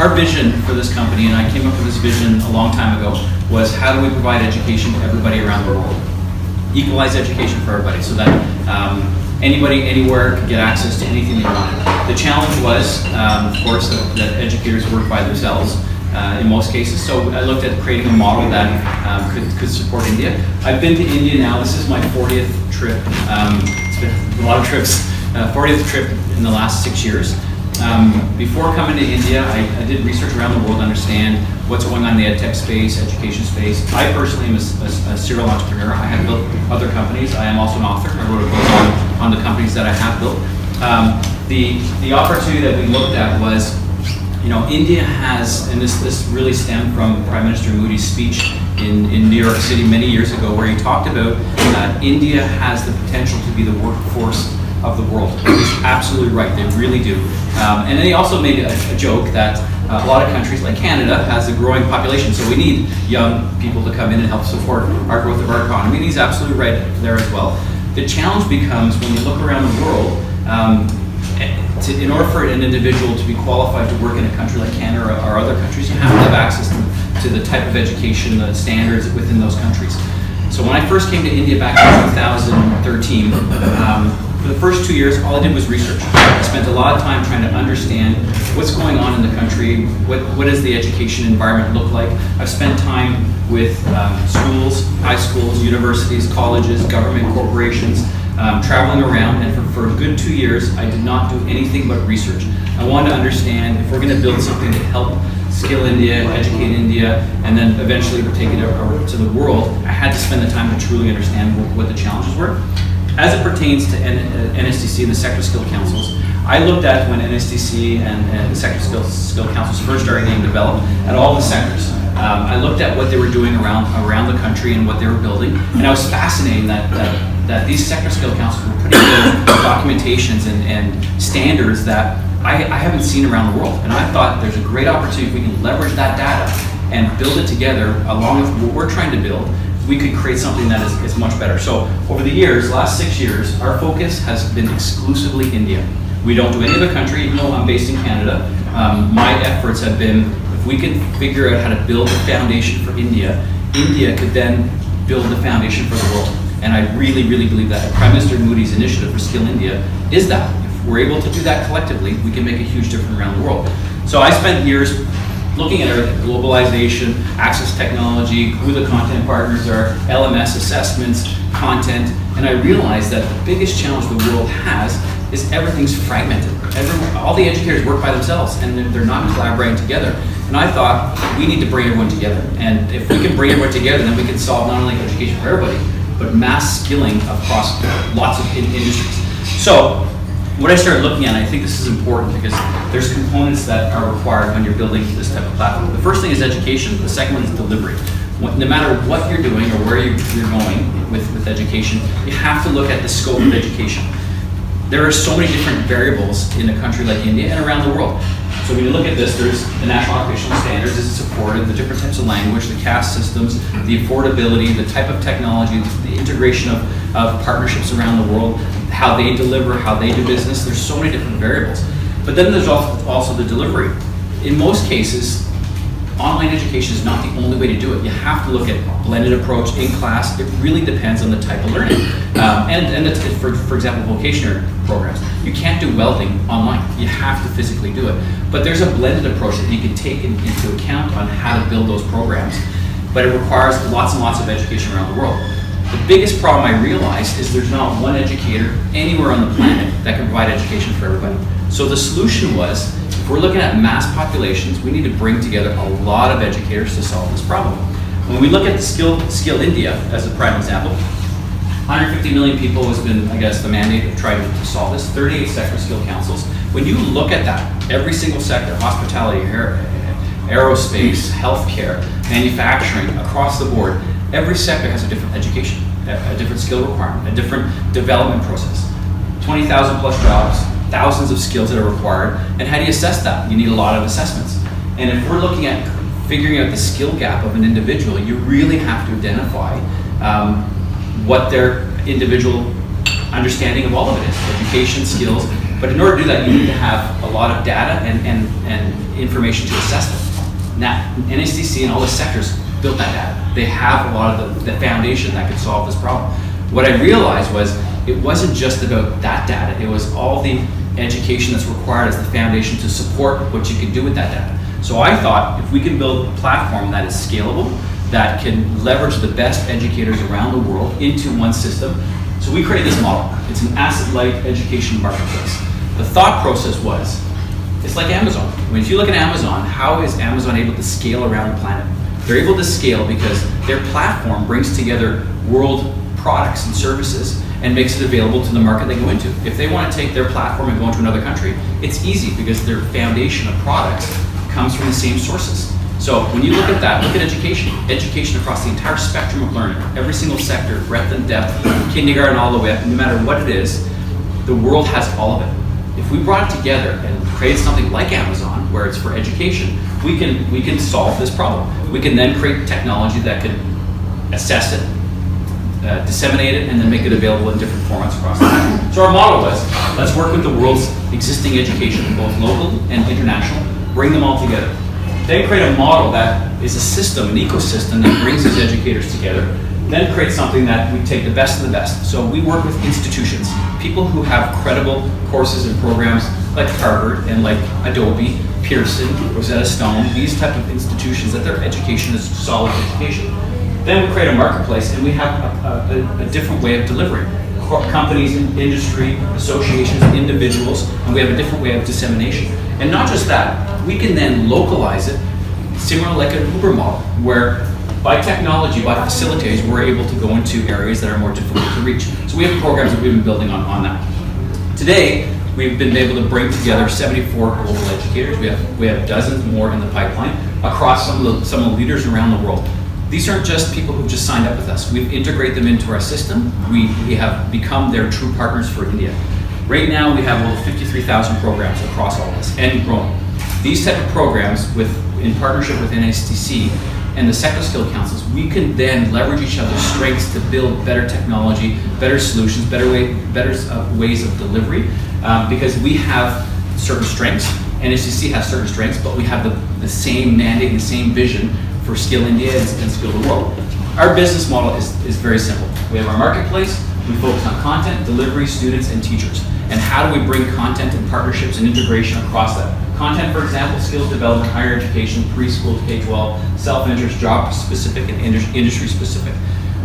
Our vision for this company, and I came up with this vision a long time ago, was how do we provide education to everybody around the world? Equalize education for everybody so that anybody, anywhere could get access to anything they wanted. The challenge was, of course, that educators work by themselves in most cases. So I looked at creating a model that could support India. I've been to India now. This is my 40th trip. It's been a lot of trips. 40th trip in the last 6 years. Before coming to India, I did research around the world to understand what's going on in the ed tech space, education space. I personally am a serial entrepreneur. I have built other companies. I am also an author. I wrote a book on the companies that I have built. The opportunity that we looked at was, India has, and this really stemmed from Prime Minister Modi's speech in New York City many years ago, where he talked about India has the potential to be the workforce of the world. He's absolutely right, they really do. And then he also made a joke that a lot of countries like Canada has a growing population, so we need young people to come in and help support our growth of our economy, and he's absolutely right there as well. The challenge becomes when you look around the world, in order for an individual to be qualified to work in a country like Canada or other countries, you have to have access to the type of education, the standards within those countries. So when I first came to India back in 2013, for the first 2 years, all I did was research. I spent a lot of time trying to understand what's going on in the country, what does the education environment look like. I've spent time with schools, high schools, universities, colleges, government corporations, traveling around, and for a good 2 years, I did not do anything but research. I wanted to understand if we're going to build something to help skill India, educate India, and then eventually take it over to the world, I had to spend the time to truly understand what the challenges were. As it pertains to NSDC and the Sector Skill Councils, I looked at when NSDC and the Sector Skill Councils first started being developed at all the sectors. I looked at what they were doing around the country and what they were building, and I was fascinated that these Sector Skill Councils were putting together documentations and standards that I haven't seen around the world. And I thought there's a great opportunity if we can leverage that data and build it together along with what we're trying to build, we could create something that is much better. So over the years, last 6 years, our focus has been exclusively India. We don't do any other country, even though I'm based in Canada. My efforts have been, if we can figure out how to build a foundation for India, India could then build the foundation for the world. And I really, really believe that Prime Minister Modi's initiative for Skill India is that. If we're able to do that collectively, we can make a huge difference around the world. So I spent years looking at everything, globalization, access technology, who the content partners are, LMS assessments, content, and I realized that the biggest challenge the world has is everything's fragmented. All the educators work by themselves and they're not collaborating together. And I thought, we need to bring everyone together. And if we can bring everyone together, then we can solve not only education for everybody, but mass skilling across lots of industries. So, what I started looking at, and I think this is important because there's components that are required when you're building this type of platform. The first thing is education, the second one is delivery. No matter what you're doing or where you're going with education, you have to look at the scope of education. There are so many different variables in a country like India and around the world. So when you look at this, there's the national occupational standards, is it supported, the different types of language, the caste systems, the affordability, the type of technology, the integration of partnerships around the world, how they deliver, how they do business. There's so many different variables. But then there's also the delivery. In most cases, online education is not the only way to do it. You have to look at blended approach in class. It really depends on the type of learning. For example, vocational programs. You can't do welding online. You have to physically do it. But there's a blended approach that you can take into account on how to build those programs. But it requires lots and lots of education around the world. The biggest problem I realized is there's not one educator anywhere on the planet that can provide education for everybody. So the solution was, if we're looking at mass populations, we need to bring together a lot of educators to solve this problem. When we look at the Skill India as a prime example, 150 million people has been, I guess, the mandate of trying to solve this, 38 sector skill councils. When you look at that, every single sector, hospitality, aerospace, healthcare, manufacturing, across the board, every sector has a different education, a different skill requirement, a different development process. 20,000 plus jobs, thousands of skills that are required, and how do you assess that? You need a lot of assessments. And if we're looking at figuring out the skill gap of an individual, you really have to identify what their individual understanding of all of it is. Education, skills, But in order to do that, you need to have a lot of data and information to assess them. Now, NSDC and all the sectors built that data. They have a lot of the foundation that could solve this problem. What I realized was it wasn't just about that data, it was all the education that's required as the foundation to support what you can do with that data. So I thought if we can build a platform that is scalable, that can leverage the best educators around the world into one system. So we created this model. It's an asset-light education marketplace. The thought process was, it's like Amazon. I mean, if you look at Amazon, how is Amazon able to scale around the planet? They're able to scale because their platform brings together world products and services and makes it available to the market they go into. If they want to take their platform and go into another country, it's easy because their foundation of products comes from the same sources. So when you look at that, look at education across the entire spectrum of learning, every single sector, breadth and depth, kindergarten all the way up, no matter what it is, the world has all of it. If we brought it together and created something like Amazon, where it's for education, we can solve this problem. We can then create technology that can assess it, disseminate it, and then make it available in different formats across the country. So our model was, let's work with the world's existing education, both local and international, bring them all together. Then create a model that is a system, an ecosystem that brings these educators together. Then create something that we take the best of the best. So we work with institutions, people who have credible courses and programs like Harvard and like Adobe, Pearson, Rosetta Stone, these type of institutions that their education is solid education. Then we create a marketplace and we have a different way of delivering. Companies, industry, associations, individuals, and we have a different way of dissemination. And not just that, we can then localize it, similar like an Uber model, where by technology, by facilitators, we're able to go into areas that are more difficult to reach. So we have programs that we've been building on that. Today, we've been able to bring together 74 global educators. We have dozens more in the pipeline across some of the leaders around the world. These aren't just people who've just signed up with us. We've integrated them into our system. We have become their true partners for India. Right now, we have over 53,000 programs across all this and growing. These type of programs, in partnership with NSDC and the sector skill councils, we can then leverage each other's strengths to build better technology, better solutions, better ways of delivery, because we have certain strengths. NSDC has certain strengths, but we have the same mandate and the same vision for Skill India and Skill the World. Our business model is very simple. We have our marketplace, we focus on content, delivery, students, and teachers. And how do we bring content and partnerships and integration across that? Content, for example, skills development, higher education, preschool, K-12, self-interest, job-specific, and industry-specific.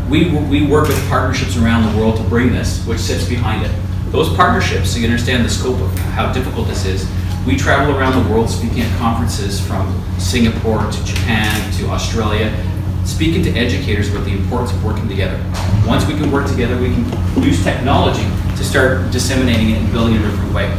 We work with partnerships around the world to bring this, which sits behind it. Those partnerships, so you understand the scope of how difficult this is, we travel around the world speaking at conferences from Singapore to Japan to Australia, speaking to educators about the importance of working together. Once we can work together, we can use technology to start disseminating it and building it in a different way.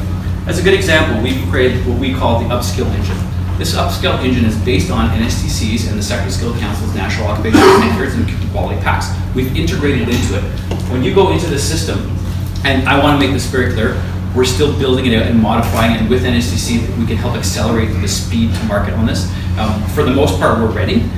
As a good example, we've created what we call the Upskill Engine. This Upskill Engine is based on NSDC's and the Sector Skill Council's National Occupational Standards and Quality Packs. We've integrated into it. When you go into the system, and I want to make this very clear, we're still building it out and modifying it, and with NSDC, we can help accelerate the speed to market on this. For the most part, we're ready.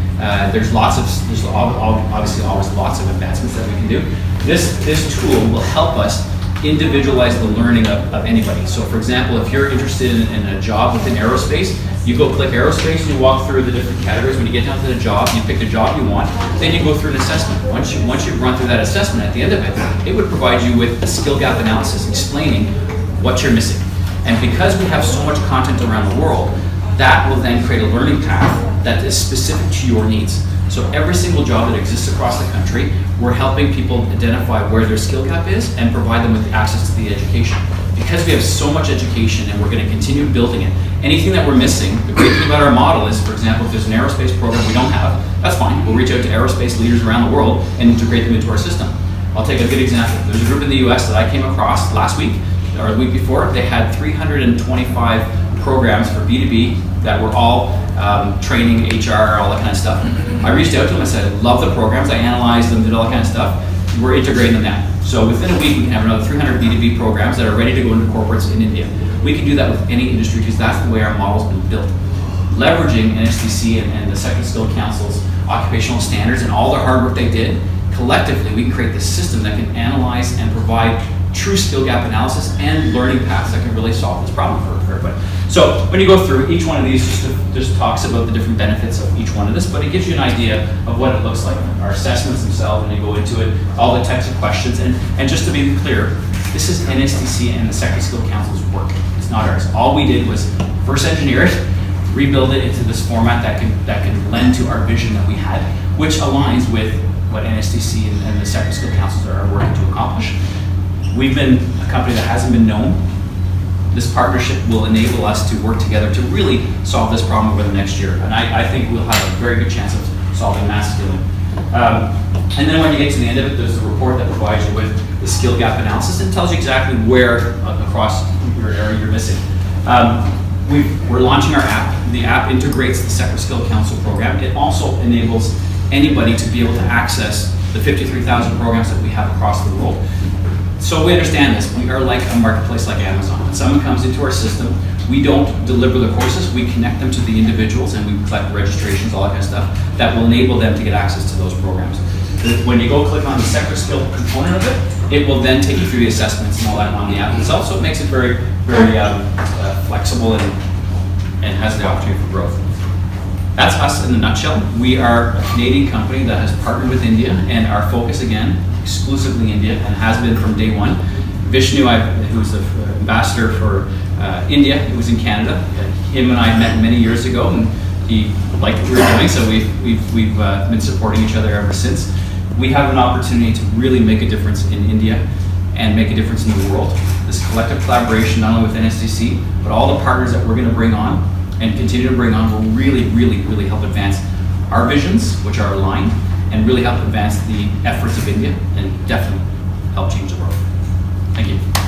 There's obviously always lots of advancements that we can do. This tool will help us individualize the learning of anybody. So for example, if you're interested in a job within aerospace, you go click aerospace and you walk through the different categories. When you get down to the job, you pick the job you want, then you go through an assessment. Once you've run through that assessment, at the end of it, it would provide you with a skill gap analysis explaining what you're missing. And because we have so much content around the world, that will then create a learning path that is specific to your needs. So every single job that exists across the country, we're helping people identify where their skill gap is and provide them with access to the education. Because we have so much education and we're going to continue building it, anything that we're missing, the great thing about our model is, for example, if there's an aerospace program we don't have, that's fine. We'll reach out to aerospace leaders around the world and integrate them into our system. I'll take a good example. There's a group in the US that I came across last week, or the week before. They had 325 programs for B2B that were all training, HR, all that kind of stuff. I reached out to them, I said, I love the programs, I analyzed them, did all that kind of stuff. We're integrating them now. So within a week, we can have another 300 B2B programs that are ready to go into corporates in India. We can do that with any industry because that's the way our model's been built. Leveraging NSDC and the Sector Skill Council's occupational standards and all the hard work they did, collectively we can create this system that can analyze and provide true skill gap analysis and learning paths that can really solve this problem for everybody. So when you go through, each one of these just talks about the different benefits of each one of this, but it gives you an idea of what it looks like. Our assessments themselves, when you go into it, all the types of questions, and just to be clear, this is NSDC and the Second Skill Council's work. It's not ours. All we did was first engineer it, rebuild it into this format that can lend to our vision that we had, which aligns with what NSDC and the Second Skill Councils are working to accomplish. We've been a company that hasn't been known. This partnership will enable us to work together to really solve this problem over the next year. And I think we'll have a very good chance of solving mass skilling. And then when you get to the end of it, there's a report that provides you with the skill gap analysis and tells you exactly where across your area you're missing. We're launching our app. The app integrates the Second Skill Council program. It also enables anybody to be able to access the 53,000 programs that we have across the world. So we understand this. We are like a marketplace like Amazon. When someone comes into our system, we don't deliver the courses, we connect them to the individuals and we collect registrations, all that kind of stuff, that will enable them to get access to those programs. When you go click on the sector skill component of it, it will then take you through the assessments and all that on the app itself, so it makes it very, very flexible and has the opportunity for growth. That's us in a nutshell. We are a Canadian company that has partnered with India, and our focus, again, exclusively India, and has been from day one. Vishnu, who's the ambassador for India, who was in Canada, him and I met many years ago, and he liked what we were doing, so we've been supporting each other ever since. We have an opportunity to really make a difference in India and make a difference in the world. This collective collaboration, not only with NSDC, but all the partners that we're going to bring on and continue to bring on will really, really, really help advance our visions, which are aligned, and really help advance the efforts of India and definitely help change the world. Thank you.